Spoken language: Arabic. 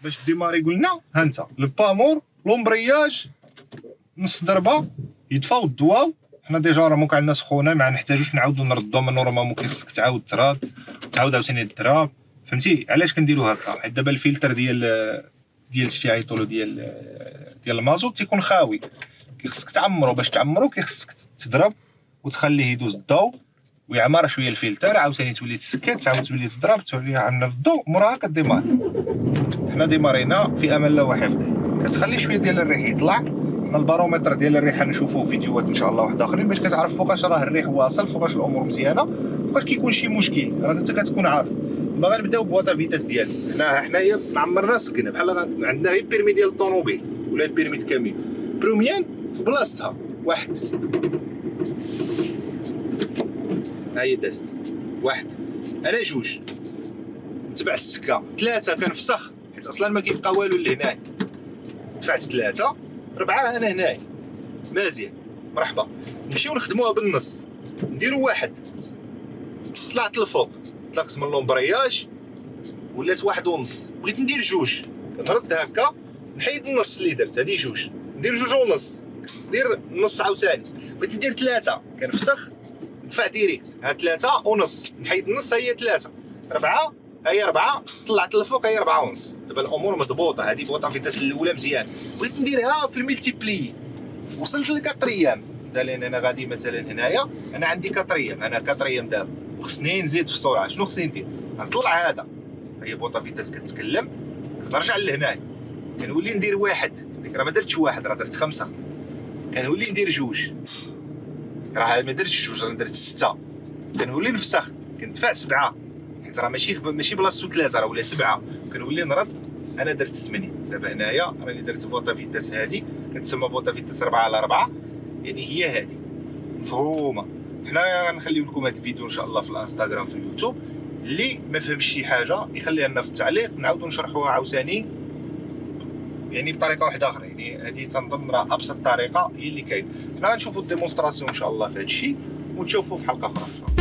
باش ديماري قلنا ها انت البامور لومبرياج نص ضربه يدفاو الضواو. حنا ديجا راه ممكن عندنا سخونه ما نحتاجوش نعاودو نردو من نورمالمون خصك تعاود تراد تعاود عاوتاني التراب فهمتي. علاش كنديرو هكا؟ حيت دابا الفلتر ديال شتي عيطولو ديال المازوت تيكون خاوي، خصك تعمرو. باش تعمرو خصك تضرب وتخليه يدوز الضو ويعمر شويه الفلتر، عاوتاني تولي تسكت، تعاود تولي تضرب، تولي عندنا الضو، موراها كديمار. حنا ديمارينا في امان الله وحفظه. كتخلي شويه ديال الريح يطلع من البارومتر ديال الريح، نشوفوا فيديوهات ان شاء الله واحد اخرين باش كتعرف فوقاش راه الريح واصل، فوقاش الامور مزيانه، فوقاش كيكون شي مشكل راه انت كتكون عارف. دابا غنبداو بواطا فيتاس ديالنا. حنايا عمرنا سكنا بحال عندنا غير بيرمي ديال الطوموبيل ولا بيرمي د كاميون. بروميان في بلاصتها واحد، ها هي دازت واحد، انا جوج نتبع السكه، ثلاثه كنفسخ حيت اصلا ما كيبقى والو لهنايا، دفعت ثلاثه، ربعه انا هنايا مزيان مرحبا. نمشيو نخدموها بالنص، نديرو واحد، طلعت للفوق طلقت من لومبرياج ولات واحد ونص، بغيت ندير جوج كنرد هكا نحيد النص اللي درت، هادي جوج، ندير جوج ونص، ندير النص عاوتاني، بغيت ندير ثلاثه كنفسخ ندفع ديريكت، ها ثلاثه ونص نحيد النص، هي ثلاثه، ربعه هي ربعه، طلعت للفوق هي ربعه ونص. دابا الامور مضبوطه، هادي بوطه فيتاس الاولى مزيان. بغيت نديرها في الملتيبلي، وصلت لكاتريام لان انا غادي مثلا هنايا انا عندي كاتريام، انا كاتريام دابا وخصني نزيد في السرعه. شنو خصني ندير؟ نطلع هذا، هي بوطه فيتاس كتكلم، كنرجع لهنايا كنولي ندير واحد، ديك راه ما درتش واحد راه درت خمسه، كنولي ندير جوج، راه ما درتش جوج راه درت سته، كنولي نفسخ كندفع سبعه حيت راه ماشي بلاصتو ثلاثه راه ولا سبعه، كنولي نرد انا درت 8. دابا هنايا راني درت بوطا فيتاس هادي كتسمى بوطا فيتاس 4/4، يعني هي هادي مفهومه. حنا غنخليو لكم هاد الفيديو ان شاء الله في الانستغرام في اليوتيوب، اللي ما فهمش شي حاجه يخليها لنا في التعليق نعاودو نشرحوها عاوتاني يعني بطريقه واحده اخرى. يعني هذه تنظن راه ابسط طريقه هي اللي كاين. حنا غنشوفوا الديمونستراسيون ان شاء الله في هذا الشيء ونشوفوا في حلقه اخرى ان شاء الله.